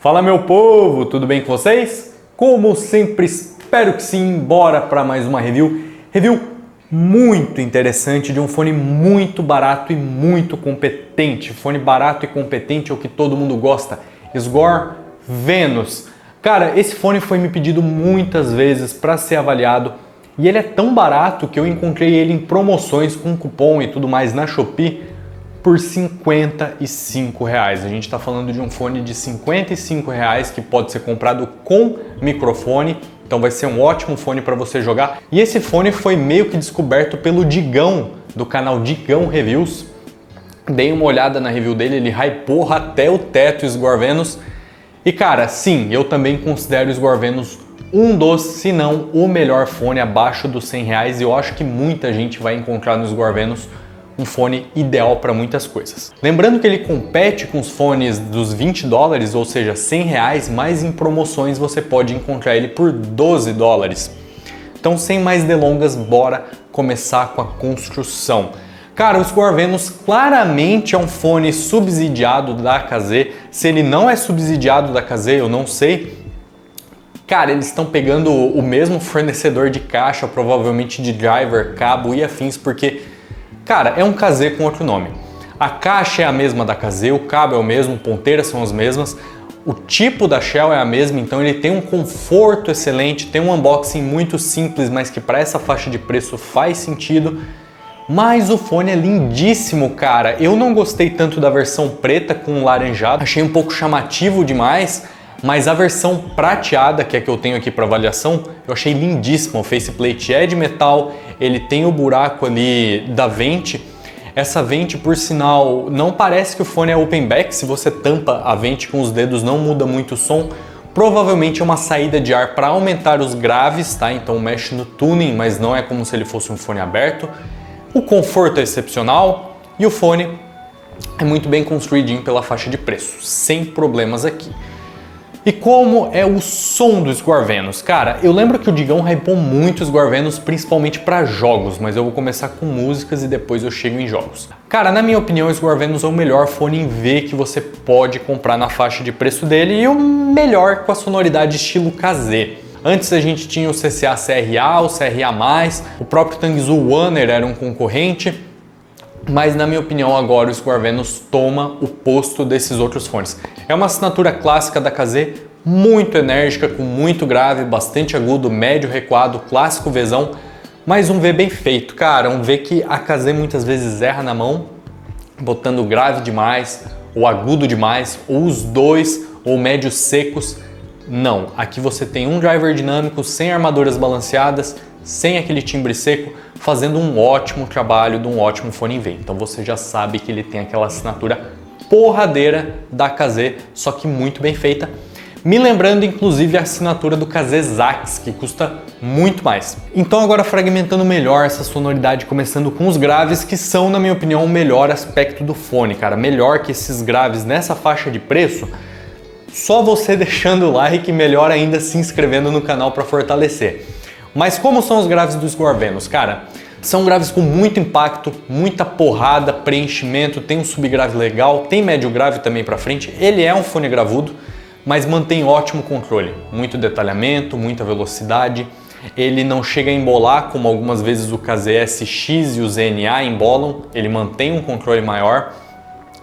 Fala meu povo, tudo bem com vocês? Como sempre, espero que sim, bora para mais uma review. Review muito interessante de um fone muito barato e muito competente. Fone barato e competente é o que todo mundo gosta. Sgor Venus. Cara, esse fone foi me pedido muitas vezes para ser avaliado e ele é tão barato que eu encontrei ele em promoções com cupom e tudo mais na Shopee por R$55. A gente está falando de um fone de R$55 que pode ser comprado com microfone, então vai ser um ótimo fone para você jogar. E esse fone foi meio que descoberto pelo Digão, do canal Digão Reviews. Dei uma olhada na review dele, ele hypou até o teto o Sgor Venus. E cara, sim, eu também considero o Sgor Venus um dos, se não o melhor fone abaixo dos R$100 e eu acho que muita gente vai encontrar no Sgor Venus um fone ideal para muitas coisas. Lembrando que ele compete com os fones dos $20, ou seja, R$100, mas em promoções você pode encontrar ele por $12. Então, sem mais delongas, bora começar com a construção. Cara, o Sgor Venus claramente é um fone subsidiado da KZ. Se ele não é subsidiado da KZ, eu não sei. Cara, eles estão pegando o mesmo fornecedor de caixa, provavelmente de driver, cabo e afins, porque cara, é um KZ com outro nome. A caixa é a mesma da KZ, o cabo é o mesmo, ponteiras são as mesmas, o tipo da shell é a mesma, então ele tem um conforto excelente, tem um unboxing muito simples, mas que para essa faixa de preço faz sentido. Mas o fone é lindíssimo, cara. Eu não gostei tanto da versão preta com laranjado, achei um pouco chamativo demais, mas a versão prateada, que é a que eu tenho aqui para avaliação, eu achei lindíssima. O faceplate é de metal, ele tem o buraco ali da vente. Essa vente, por sinal, não parece que o fone é open back. Se você tampa a vente com os dedos, não muda muito o som. Provavelmente é uma saída de ar para aumentar os graves, tá? Então mexe no tuning, mas não é como se ele fosse um fone aberto. O conforto é excepcional e o fone é muito bem construidinho pela faixa de preço, sem problemas aqui. E como é o som do Sgor Venus? Cara, eu lembro que o Digão hypou muito o Sgor Venus, principalmente para jogos, mas eu vou começar com músicas e depois eu chego em jogos. Cara, na minha opinião, o Sgor Venus é o melhor fone em V que você pode comprar na faixa de preço dele e o melhor com a sonoridade estilo KZ. Antes a gente tinha o CCA CRA, o CRA+, o próprio Tangzu Oner era um concorrente, mas na minha opinião agora o Sgor Venus toma o posto desses outros fones. É uma assinatura clássica da KZ, muito enérgica, com muito grave, bastante agudo, médio recuado, clássico Vzão, mas um V bem feito, cara, um V que a KZ muitas vezes erra na mão, botando grave demais, ou agudo demais, ou os dois, ou médios secos. Não, aqui você tem um driver dinâmico, sem armaduras balanceadas, sem aquele timbre seco, fazendo um ótimo trabalho de um ótimo fone em V. Então você já sabe que ele tem aquela assinatura porradeira da KZ, só que muito bem feita. Me lembrando inclusive a assinatura do KZ Zax, que custa muito mais. Então agora fragmentando melhor essa sonoridade, começando com os graves, que são, na minha opinião, o melhor aspecto do fone, cara. Melhor que esses graves nessa faixa de preço, só você deixando o like, melhor ainda se inscrevendo no canal para fortalecer. Mas como são os graves do Sgor Venus? Cara, são graves com muito impacto, muita porrada, preenchimento, tem um subgrave legal, tem médio grave também para frente. Ele é um fone gravudo, mas mantém ótimo controle, muito detalhamento, muita velocidade. Ele não chega a embolar como algumas vezes o KZ-SX e o ZNA embolam, ele mantém um controle maior.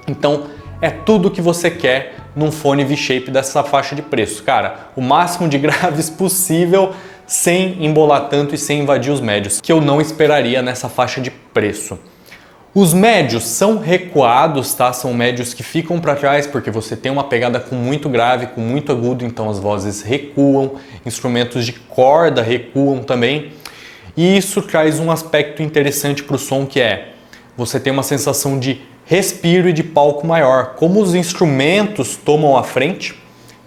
Então é tudo que você quer num fone V-Shape dessa faixa de preço. Cara, o máximo de graves possível, sem embolar tanto e sem invadir os médios, que eu não esperaria nessa faixa de preço. Os médios são recuados, tá? São médios que ficam para trás porque você tem uma pegada com muito grave, com muito agudo, então as vozes recuam, instrumentos de corda recuam também. E isso traz um aspecto interessante para o som, que é você tem uma sensação de respiro e de palco maior. Como os instrumentos tomam a frente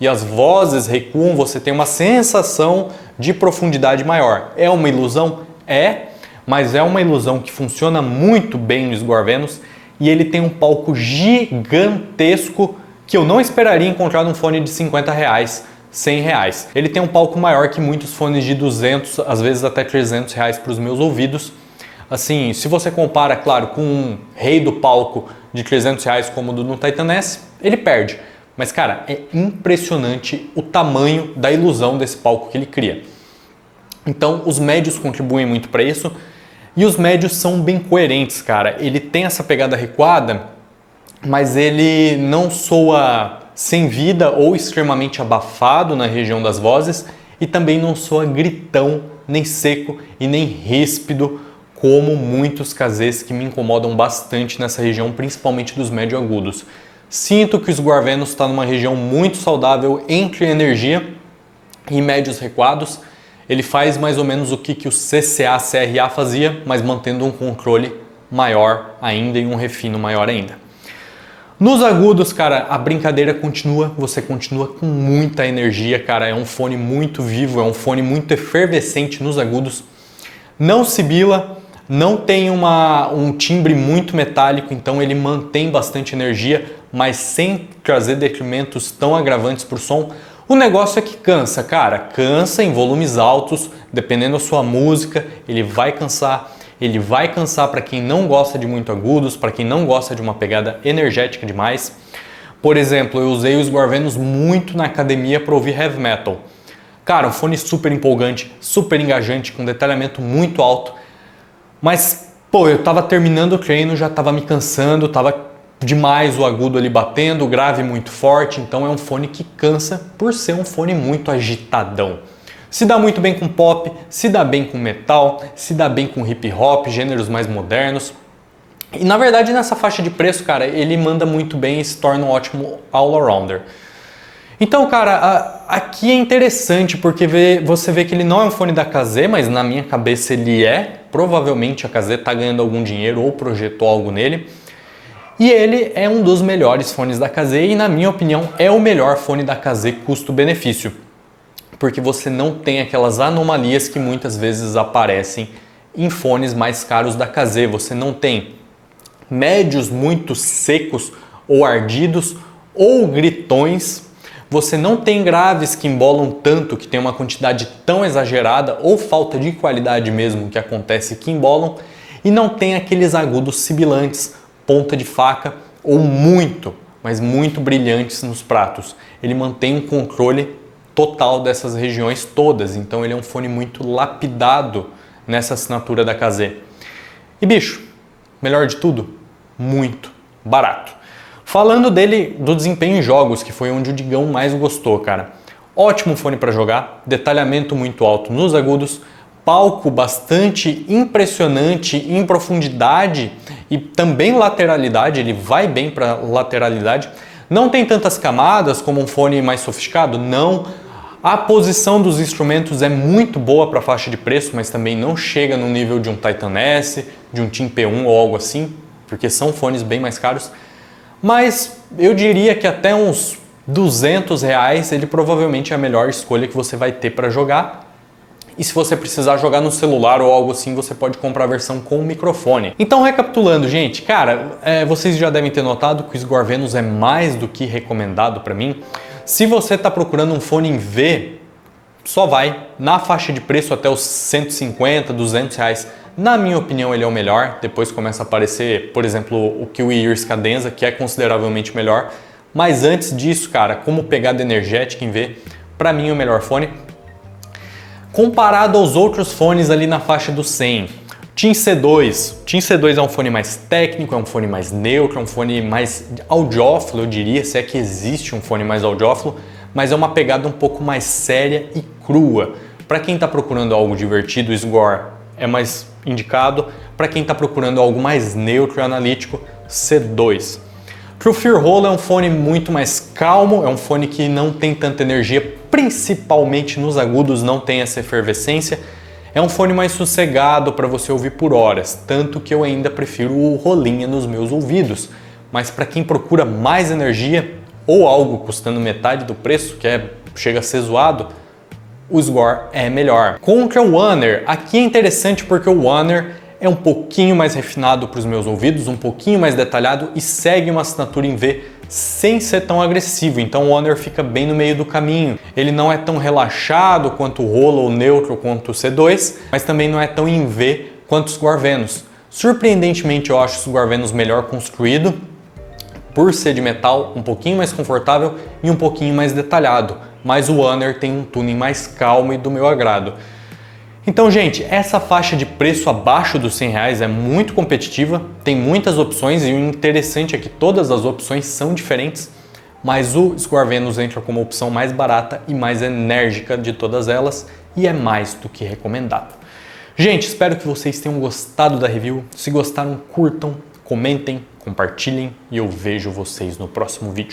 e as vozes recuam, você tem uma sensação de profundidade maior. É uma ilusão? É, mas é uma ilusão que funciona muito bem no Sgor Venus e ele tem um palco gigantesco que eu não esperaria encontrar num fone de R$50, R$100. Ele tem um palco maior que muitos fones de 200, às vezes até R$300 para os meus ouvidos. Assim, se você compara, claro, com um rei do palco de R$300 como o do Titan S, ele perde. Mas, cara, é impressionante o tamanho da ilusão desse palco que ele cria. Então, os médios contribuem muito para isso e os médios são bem coerentes, cara. Ele tem essa pegada recuada, mas ele não soa sem vida ou extremamente abafado na região das vozes e também não soa gritão, nem seco e nem ríspido, como muitos casês que me incomodam bastante nessa região, principalmente dos médio agudos. Sinto que o Sguar Venus está numa região muito saudável entre energia e médios recuados. Ele faz mais ou menos o que o CCA-CRA fazia, mas mantendo um controle maior ainda e um refino maior ainda. Nos agudos, cara, a brincadeira continua, você continua com muita energia, cara, é um fone muito vivo, é um fone muito efervescente nos agudos, não sibila, não tem um timbre muito metálico, então ele mantém bastante energia, mas sem trazer detrimentos tão agravantes para o som. O negócio é que cansa, cara, cansa em volumes altos, dependendo da sua música, ele vai cansar para quem não gosta de muito agudos, para quem não gosta de uma pegada energética demais. Por exemplo, eu usei o Sguar Venus muito na academia para ouvir heavy metal. Cara, um fone super empolgante, super engajante, com detalhamento muito alto, mas, pô, eu tava terminando o treino, já tava me cansando, tava demais o agudo ali batendo, o grave muito forte, então é um fone que cansa por ser um fone muito agitadão. Se dá muito bem com pop, se dá bem com metal, se dá bem com hip hop, gêneros mais modernos. E na verdade nessa faixa de preço, cara, ele manda muito bem e se torna um ótimo all-arounder. Então, cara, aqui é interessante porque você vê que ele não é um fone da Kazé, mas na minha cabeça ele é. Provavelmente a Kazé está ganhando algum dinheiro ou projetou algo nele. E ele é um dos melhores fones da Kazé e, na minha opinião, é o melhor fone da Kazé custo-benefício. Porque você não tem aquelas anomalias que muitas vezes aparecem em fones mais caros da Kazé. Você não tem médios muito secos ou ardidos ou gritões. Você não tem graves que embolam tanto, que tem uma quantidade tão exagerada ou falta de qualidade mesmo que acontece que embolam. E não tem aqueles agudos sibilantes, ponta de faca ou muito, mas muito brilhantes nos pratos. Ele mantém um controle total dessas regiões todas, então ele é um fone muito lapidado nessa assinatura da Kazé. E bicho, melhor de tudo, muito barato. Falando dele, do desempenho em jogos, que foi onde o Digão mais gostou, cara. Ótimo fone para jogar, detalhamento muito alto nos agudos, palco bastante impressionante em profundidade e também lateralidade, ele vai bem para lateralidade. Não tem tantas camadas como um fone mais sofisticado, não. A posição dos instrumentos é muito boa para a faixa de preço, mas também não chega no nível de um Titan S, de um Tim P1 ou algo assim, porque são fones bem mais caros. Mas eu diria que até uns R$200 ele provavelmente é a melhor escolha que você vai ter para jogar. E se você precisar jogar no celular ou algo assim, você pode comprar a versão com microfone. Então, recapitulando, gente, cara, vocês já devem ter notado que o Sguar Venus é mais do que recomendado para mim. Se você está procurando um fone em V, só vai na faixa de preço até os 150, R$200. Na minha opinião, ele é o melhor. Depois começa a aparecer, por exemplo, o Kiwi Ears Cadenza, que é consideravelmente melhor. Mas antes disso, cara, como pegada energética em V, para mim é o melhor fone. Comparado aos outros fones ali na faixa do 100, Team C2. Team C2 é um fone mais técnico, é um fone mais neutro, é um fone mais audiófilo, eu diria, se é que existe um fone mais audiófilo, mas é uma pegada um pouco mais séria e crua. Para quem está procurando algo divertido, o Sguar é mais indicado. Para quem está procurando algo mais neutro e analítico, C2. True Fear Holo é um fone muito mais calmo, é um fone que não tem tanta energia, principalmente nos agudos, não tem essa efervescência. É um fone mais sossegado para você ouvir por horas, tanto que eu ainda prefiro o Rolinha nos meus ouvidos. Mas para quem procura mais energia ou algo custando metade do preço, que chega a ser zoado, o Sguar é melhor. Contra o Honor, aqui é interessante porque o Honor é um pouquinho mais refinado para os meus ouvidos, um pouquinho mais detalhado e segue uma assinatura em V sem ser tão agressivo, então o Honor fica bem no meio do caminho. Ele não é tão relaxado quanto o Holo ou neutro quanto o C2, mas também não é tão em V quanto o Sguar Venus. Surpreendentemente eu acho o Sguar Venus melhor construído, por ser de metal, um pouquinho mais confortável e um pouquinho mais detalhado, mas o Honor tem um tuning mais calmo e do meu agrado. Então, gente, essa faixa de preço abaixo dos R$100 é muito competitiva, tem muitas opções e o interessante é que todas as opções são diferentes, mas o Square Venus entra como a opção mais barata e mais enérgica de todas elas e é mais do que recomendado. Gente, espero que vocês tenham gostado da review. Se gostaram, curtam, comentem, compartilhem e eu vejo vocês no próximo vídeo.